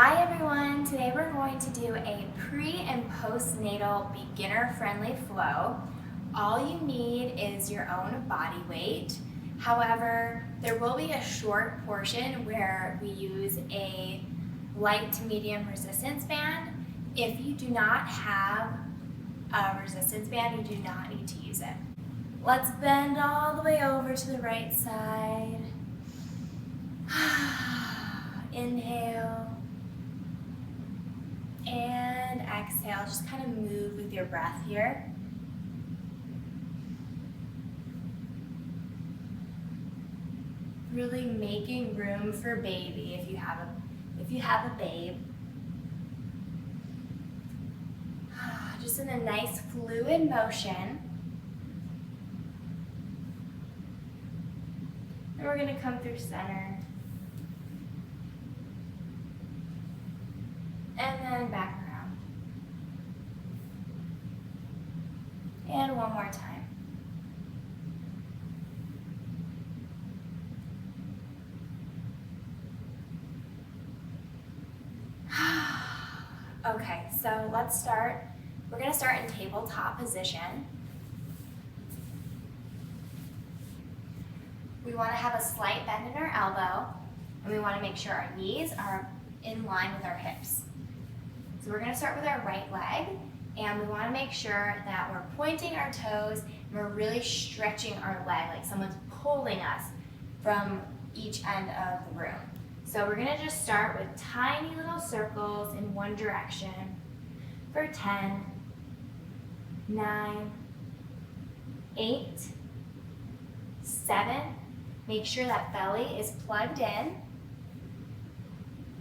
Hi everyone, today we're going to do a pre and postnatal beginner friendly flow. All you need is your own body weight. However, there will be a short portion where we use a light to medium resistance band. If you do not have a resistance band, you do not need to use it. Let's bend all the way over to the right side. Inhale. And exhale, just kind of move with your breath here. Really making room for baby if you have a babe. Just in a nice fluid motion. And we're going to come through center. And then back around. And one more time. Okay, so let's start. We're going to start in tabletop position. We want to have a slight bend in our elbow, and we want to make sure our knees are in line with our hips. So we're going to start with our right leg, and we want to make sure that we're pointing our toes and we're really stretching our leg like someone's pulling us from each end of the room. So we're going to just start with tiny little circles in one direction for 10, 9, 8, 7. Make sure that belly is plugged in.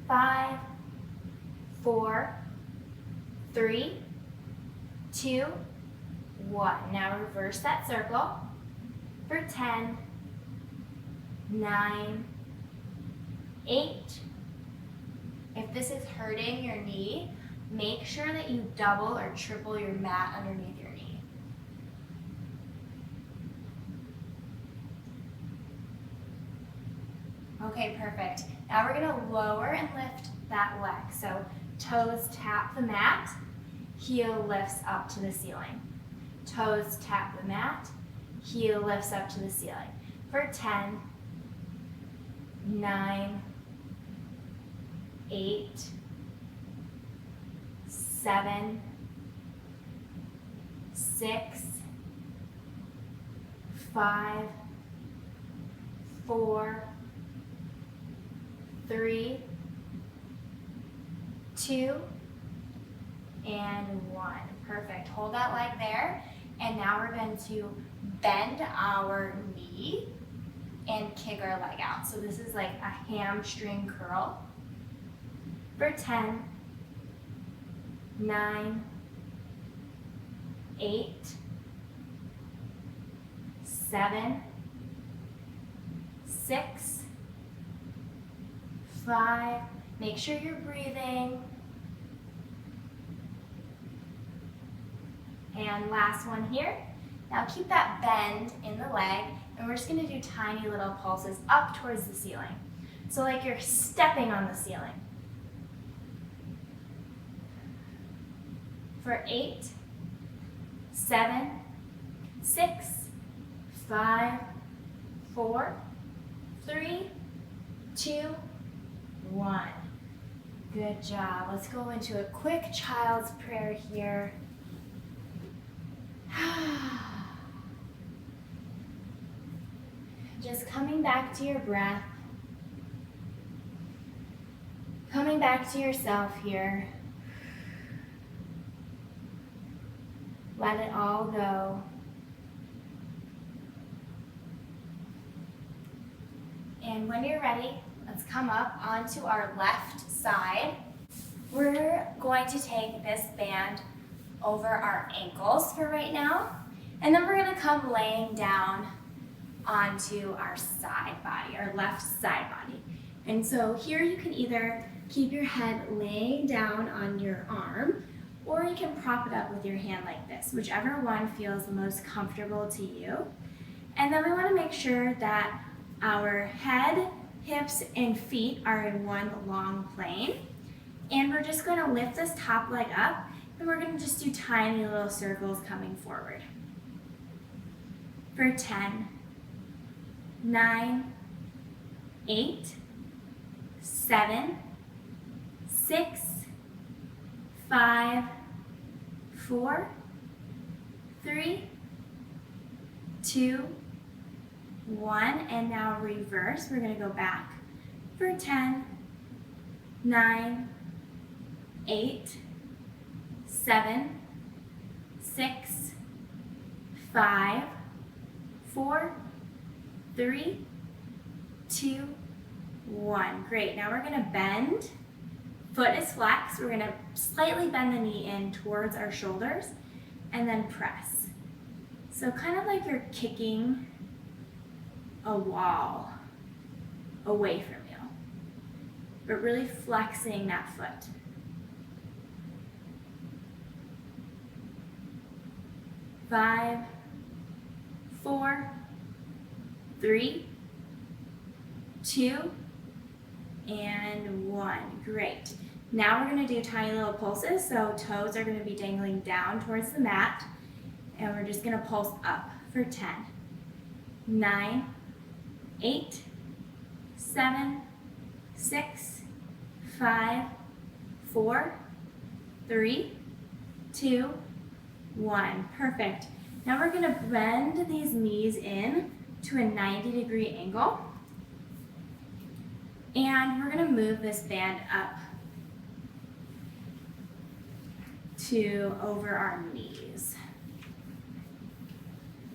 5, 4, 3, 2, 1. Now reverse that circle for 10, 9, 8. If this is hurting your knee, make sure that you double or triple your mat underneath your knee. Okay, perfect. Now we're going to lower and lift that leg. So toes tap the mat, heel lifts up to the ceiling. Toes tap the mat, heel lifts up to the ceiling. For 10, 9, 8, 7, 6, 5, 4, 3, 2, and 1. Perfect. Hold that leg there. And now we're going to bend our knee and kick our leg out. So this is like a hamstring curl. For 10, 9, 8, 7, 6, 5. Make sure you're breathing. And last one here. Now keep that bend in the leg, and we're just going to do tiny little pulses up towards the ceiling. So like you're stepping on the ceiling. For 8, 7, 6, 5, 4, 3, 2, 1. Good job. Let's go into a quick child's prayer here. Just coming back to your breath. Coming back to yourself here. Let it all go. And when you're ready, let's come up onto our left side. We're going to take this band over our ankles for right now, and then we're going to come laying down onto our side body, our left side body. And so here you can either keep your head laying down on your arm, or you can prop it up with your hand like this, whichever one feels the most comfortable to you. And then we want to make sure that our head, hips, and feet are in one long plane. And we're just going to lift this top leg up, and we're going to just do tiny little circles coming forward. For 10, 9, 8, 7, 6, 5, 4, 3, 2, 1, and now reverse. We're going to go back for 10, 9, 8, 7, 6, 5, 4, 3, 2, 1. Great. Now we're going to bend. Foot is flexed. We're going to slightly bend the knee in towards our shoulders and then press. So kind of like you're kicking a wall away from you, but really flexing that foot. Five, 4, 3, 2, and 1. Great. Now we're going to do tiny little pulses. So toes are going to be dangling down towards the mat, and we're just going to pulse up for 10, 9, 8, 7, 6, 5, 4, 3, 2, 1. Perfect. Now we're going to bend these knees in to a 90-degree angle. And we're going to move this band up to over our knees,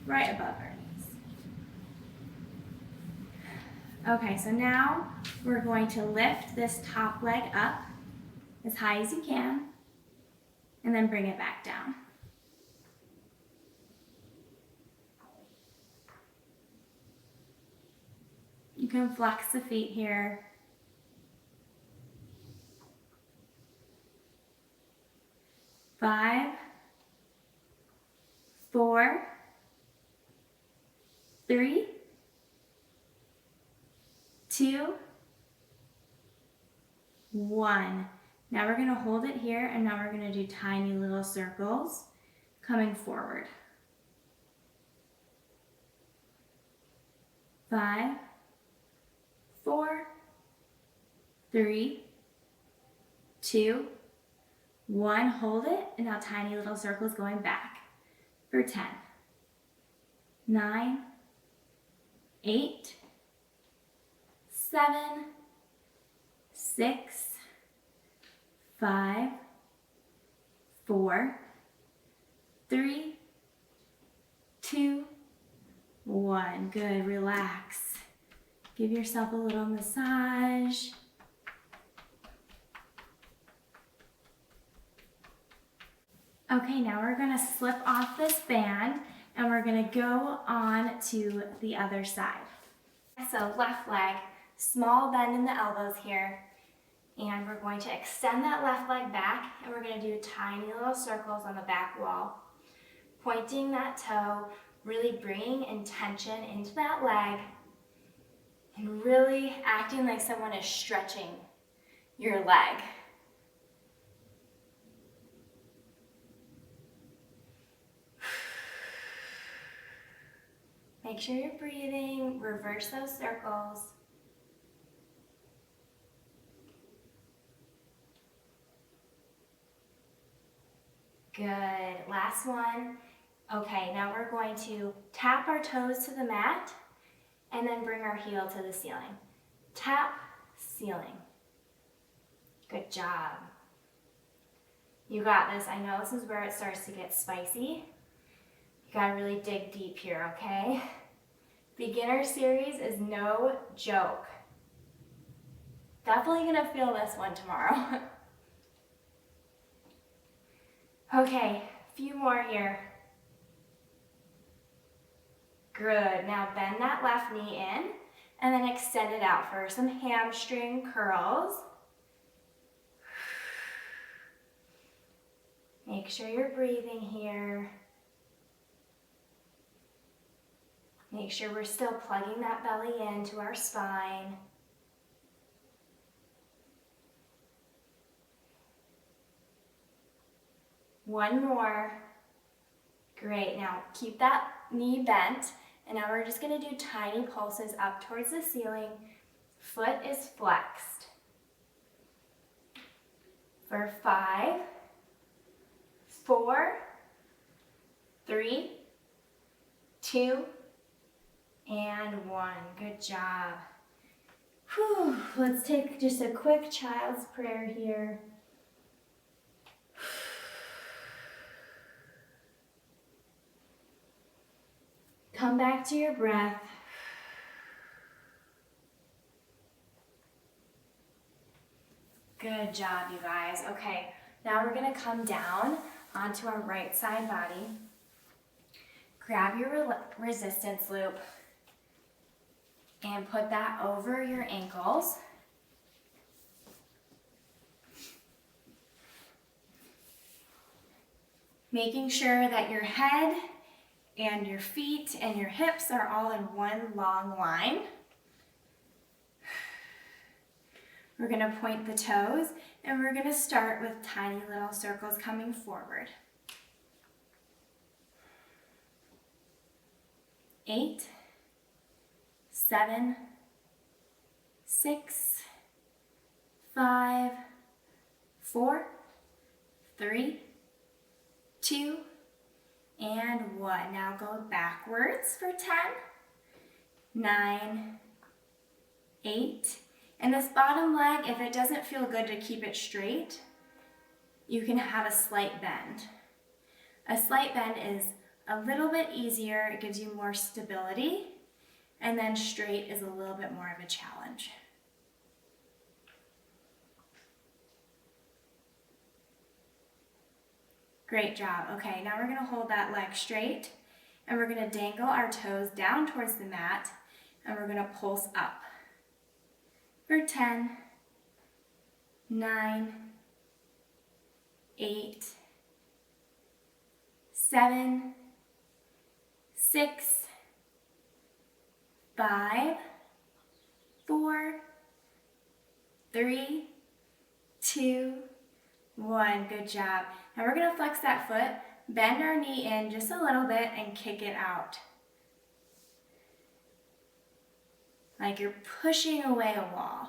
right above our knees. Okay, so now we're going to lift this top leg up as high as you can, and then bring it back down. You can flex the feet here. Five, 4, 3, 2, 1. Now we're going to hold it here, and now we're going to do tiny little circles coming forward. 5, 4, 3, 2, 1. Hold it, and now tiny little circles going back for 10, 9, 8, 7, 6, 5, 4, 3, 2, 1. Good. Relax. Give yourself a little massage. Okay, now we're going to slip off this band and we're going to go on to the other side. So left leg, small bend in the elbows here, and we're going to extend that left leg back, and we're going to do tiny little circles on the back wall, pointing that toe, really bringing intention into that leg, and really acting like someone is stretching your leg. Make sure you're breathing, reverse those circles. Good, last one. Okay, now we're going to tap our toes to the mat and then bring our heel to the ceiling. Tap, ceiling. Good job. You got this. I know this is where it starts to get spicy. You gotta really dig deep here, okay? Beginner series is no joke. Definitely gonna feel this one tomorrow. Okay, a few more here. Good, now bend that left knee in and then extend it out for some hamstring curls. Make sure you're breathing here. Make sure we're still plugging that belly into our spine. One more. Great, now keep that knee bent, and now we're just gonna do tiny pulses up towards the ceiling. Foot is flexed. For 5, 4, 3, 2, and 1. Good job. Whew. Let's take just a quick child's prayer here. Come back to your breath. Good job, you guys. Okay, now we're gonna come down onto our right side body. Grab your resistance loop and put that over your ankles. Making sure that your head and your feet and your hips are all in one long line. We're gonna point the toes, and we're gonna start with tiny little circles coming forward. 8, 7, 6, 5, 4, 3, 2, and 1. Now go backwards for 10, 9, 8. And this bottom leg, if it doesn't feel good to keep it straight, you can have a slight bend. A slight bend is a little bit easier, it gives you more stability, and then straight is a little bit more of a challenge. Great job. Okay, now we're gonna hold that leg straight, and we're gonna dangle our toes down towards the mat, and we're gonna pulse up. For 10, 9, 8, 7, 6, 5, 4, 3, 2, 1. Good job. Now we're gonna flex that foot, bend our knee in just a little bit, and kick it out. Like you're pushing away a wall.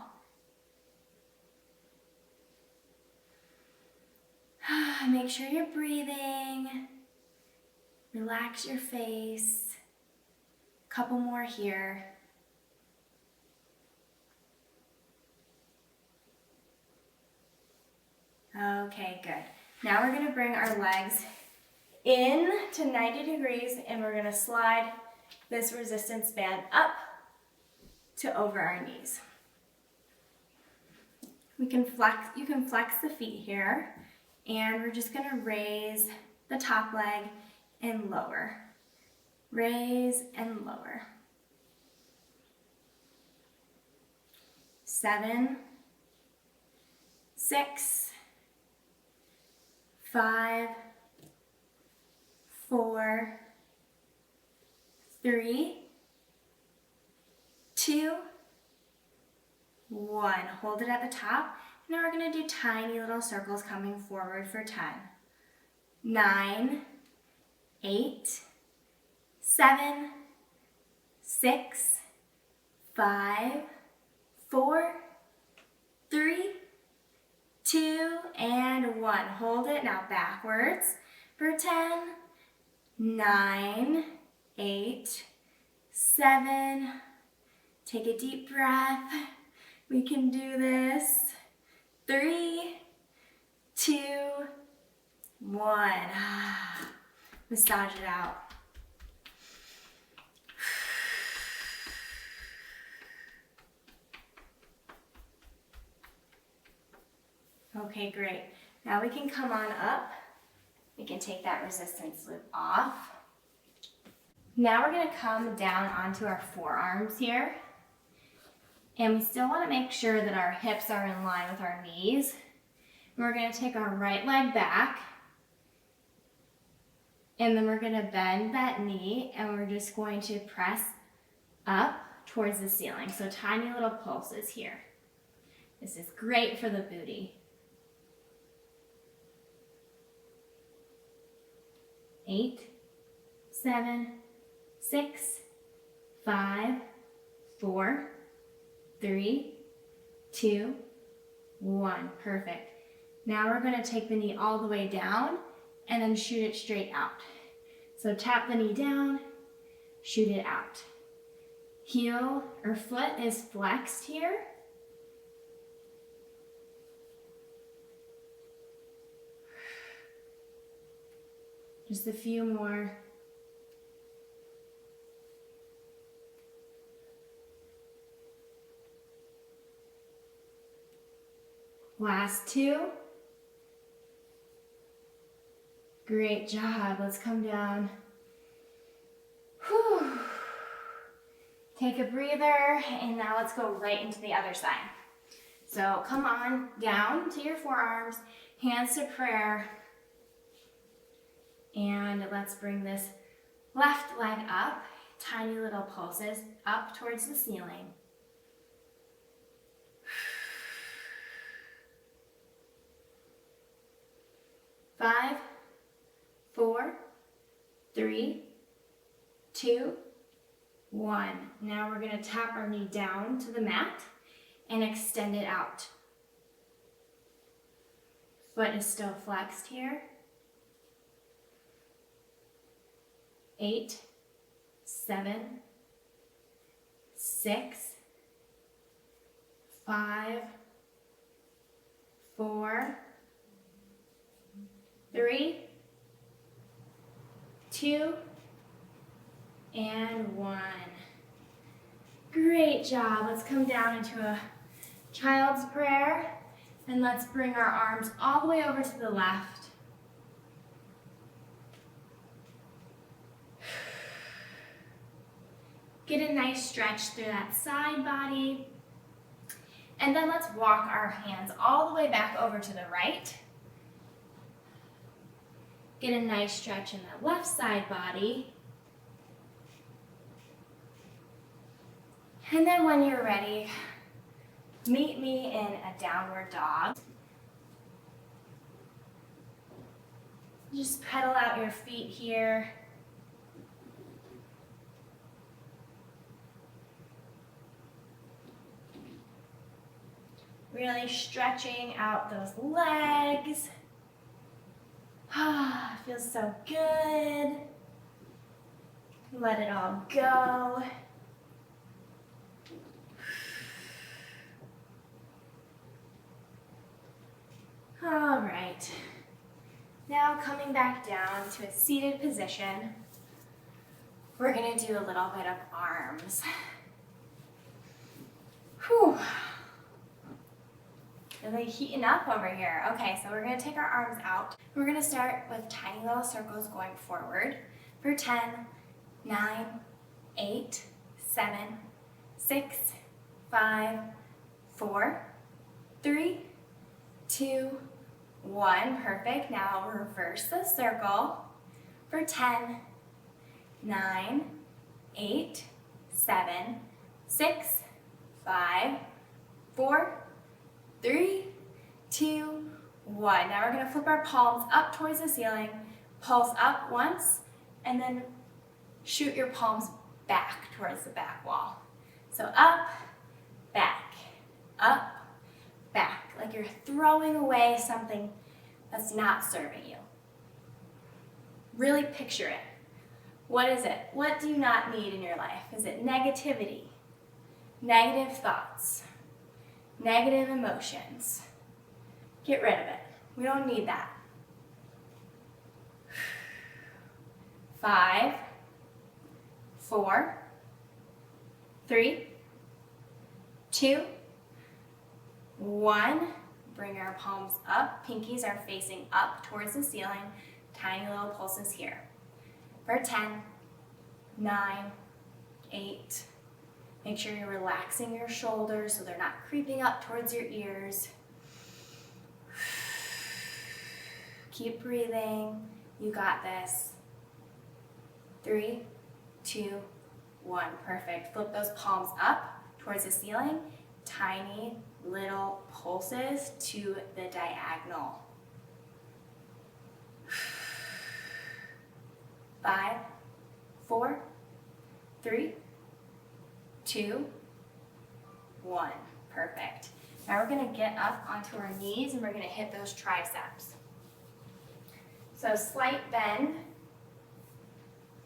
Make sure you're breathing. Relax your face. Couple more here. Okay, good. Now we're gonna bring our legs in to 90 degrees, and we're gonna slide this resistance band up to over our knees. You can flex the feet here, and we're just gonna raise the top leg and lower. Raise and lower. 7, 6, 5, 4, 3, 2, 1. Hold it at the top. Now we're going to do tiny little circles coming forward for 10, 9, 8, 7, 6, 5, 4, 3, 2, and 1. Hold it. Now backwards for 10, 9, 8, 7. Take a deep breath. We can do this. 3, 2, 1. Massage it out. Okay, great. Now we can come on up. We can take that resistance loop off. Now we're going to come down onto our forearms here. And we still want to make sure that our hips are in line with our knees. We're going to take our right leg back. And then we're going to bend that knee, and we're just going to press up towards the ceiling. So tiny little pulses here. This is great for the booty. 8, 7, 6, 5, 4, 3, 2, 1. Perfect. Now we're going to take the knee all the way down and then shoot it straight out. So tap the knee down, shoot it out. Heel or foot is flexed here. Just a few more. Last 2. Great job. Let's come down. Whew. Take a breather, and now let's go right into the other side. So come on down to your forearms, hands to prayer, and let's bring this left leg up, tiny little pulses up towards the ceiling. 5, 4, 3, 2, 1. Now we're going to tap our knee down to the mat and extend it out. Foot is still flexed here. 8, 7, 6, 5, 4, 3, 2, and 1. Great job. Let's come down into a child's prayer, and let's bring our arms all the way over to the left. Get a nice stretch through that side body. And then let's walk our hands all the way back over to the right. Get a nice stretch in that left side body. And then when you're ready, meet me in a downward dog. Just pedal out your feet here. Really stretching out those legs. Ah, feels so good. Let it all go. All right. Now coming back down to a seated position, we're going to do a little bit of arms. Whew. Really heating up over here. Okay, so we're going to take our arms out. We're going to start with tiny little circles going forward for 10, 9, 8, 7, 6, 5, 4, 3, 2, 1. Perfect. Now reverse the circle for 10, 9, 8, 7, 6, 5, 4, 3, 2, 1. Now we're going to flip our palms up towards the ceiling, pulse up once, and then shoot your palms back towards the back wall. So up, back, like you're throwing away something that's not serving you. Really picture it. What is it? What do you not need in your life? Is it negativity, negative thoughts, negative emotions? Get rid of it. We don't need that. 5, 4, 3, 2, 1. Bring our palms up. Pinkies are facing up towards the ceiling. Tiny little pulses here. For 10, 9, 8. Make sure you're relaxing your shoulders so they're not creeping up towards your ears. Keep breathing. You got this. 3, 2, 1. Perfect. Flip those palms up towards the ceiling. Tiny little pulses to the diagonal. 5, 4, 3, 2, 1. Perfect. Now we're going to get up onto our knees and we're going to hit those triceps. So slight bend.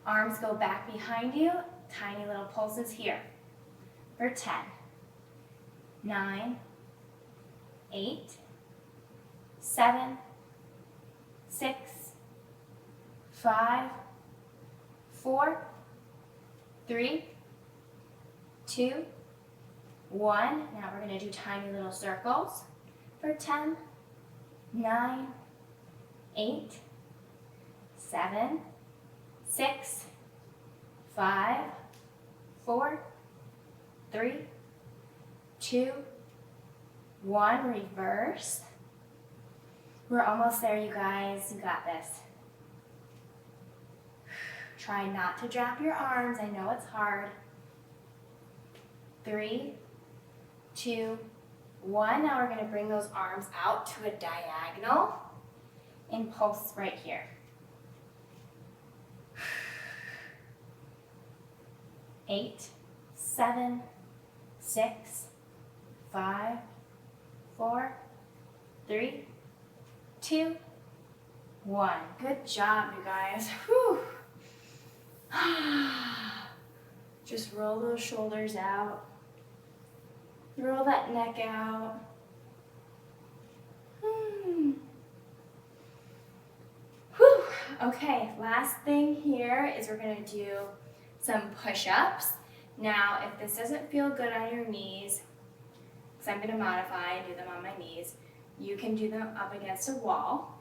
Arms go back behind you. Tiny little pulses here. For 10, 9, 8, 7, 6, 5, 4, 3, 2, 1. Now we're going to do tiny little circles for 10, 9, 8, 7, 6, 5, 4, 3, 2, 1. Reverse. We're almost there, you guys. You got this. Try not to drop your arms. I know it's hard. 3, 2, 1. Now we're going to bring those arms out to a diagonal and pulse right here. 8, 7, 6, 5, 4, 3, 2, 1. Good job, you guys. Whew. Just roll those shoulders out. Roll that neck out. Whew. Okay, last thing here is we're going to do some push-ups. Now, if this doesn't feel good on your knees, because I'm going to modify and do them on my knees, you can do them up against a wall.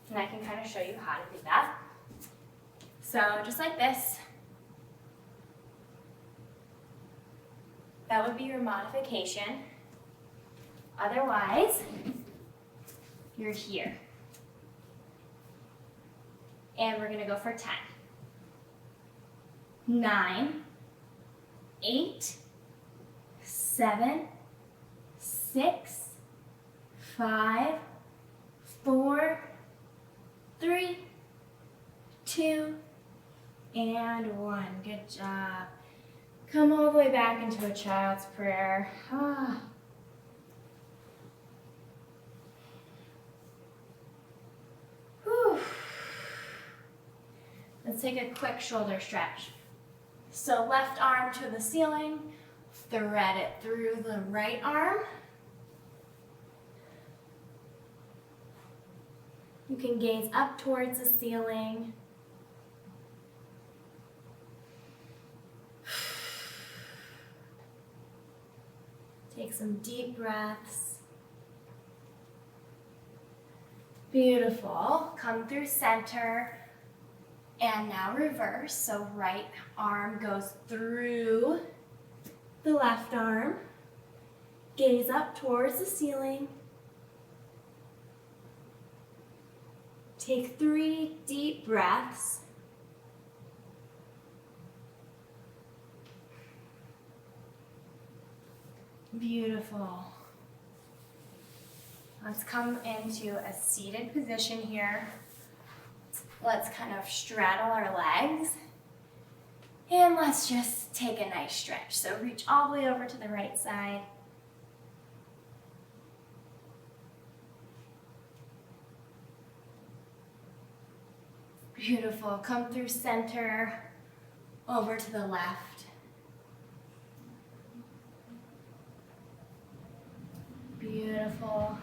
And I can kind of show you how to do that. So just like this. That would be your modification. Otherwise, you're here. And we're going to go for 10. 9, 8, 7, 6, 5, 4, 3, 2, and 1. Good job. Come all the way back into a child's prayer. Whew. Let's take a quick shoulder stretch. So left arm to the ceiling, thread it through the right arm. You can gaze up towards the ceiling. Take some deep breaths. Beautiful. Come through center. And now reverse. So right arm goes through the left arm. Gaze up towards the ceiling. Take 3 deep breaths. Beautiful. Let's come into a seated position here. Let's kind of straddle our legs. And let's just take a nice stretch. So reach all the way over to the right side. Beautiful. Come through center, over to the left. Beautiful.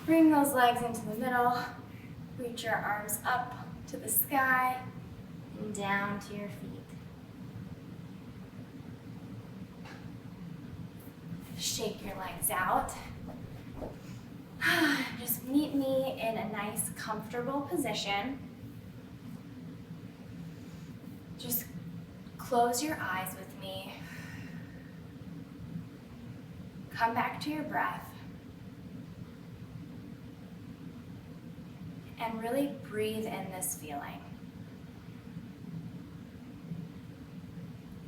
Bring those legs into the middle. Reach your arms up to the sky and down to your feet. Shake your legs out. Just meet me in a nice, comfortable position. Just close your eyes with me. Come back to your breath. And really breathe in this feeling.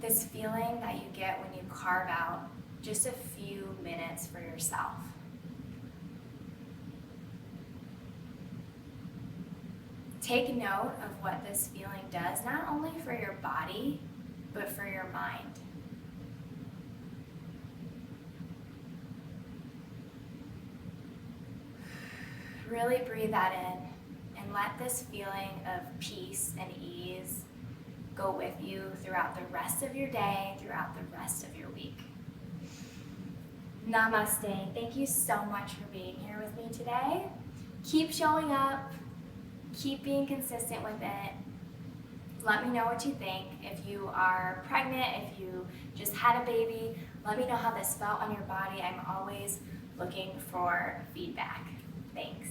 This feeling that you get when you carve out just a few minutes for yourself. Take note of what this feeling does, not only for your body, but for your mind. Really breathe that in and let this feeling of peace and ease go with you throughout the rest of your day, throughout the rest of your week. Namaste. Thank you so much for being here with me today. Keep showing up. Keep being consistent with it. Let me know what you think. If you are pregnant, if you just had a baby, let me know how this felt on your body. I'm always looking for feedback. Thanks.